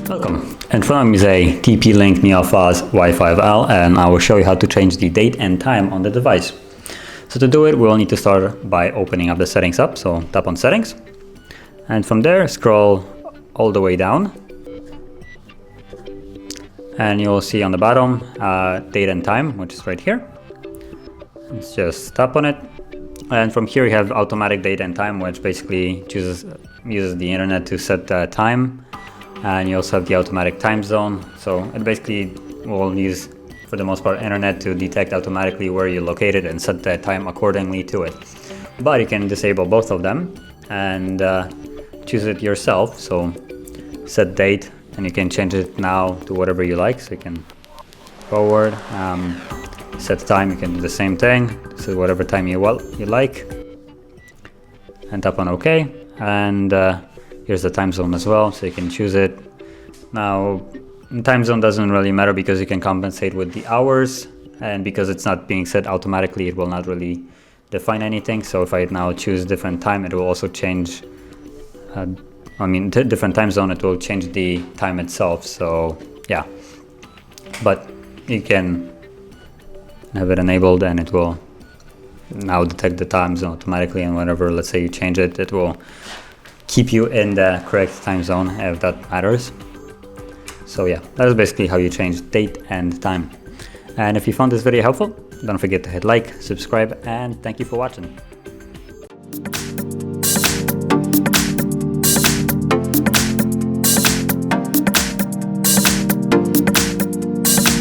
Welcome. In front of me is a TP-LINK Neffos Y5L, and I will show you how to change the date and time on the device. So to do it, we'll need to start by opening up the settings app. So tap on settings, and from there scroll all the way down, and you'll see on the bottom date and time, which is right here. Let's just tap on it, and from here you have automatic date and time, which basically uses the internet to set the time. And you also have the automatic time zone, so it basically will use, for the most part, internet to detect automatically where you're located and set the time accordingly to it. But you can disable both of them and choose it yourself. So set date, and you can change it now to whatever you like. So you can forward, set time, you can do the same thing, so whatever time you like, and tap on OK. And here's the time zone as well, so you can choose it. Now, time zone doesn't really matter because you can compensate with the hours, and because it's not being set automatically, it will not really define anything. So if I now choose different time, it will also change, different time zone, it will change the time itself. So yeah, but you can have it enabled and it will now detect the time zone automatically, and whenever, let's say, you change it, it will keep you in the correct time zone if that matters. So yeah, that is basically how you change date and time. And if you found this video helpful, don't forget to hit like, subscribe, and thank you for watching.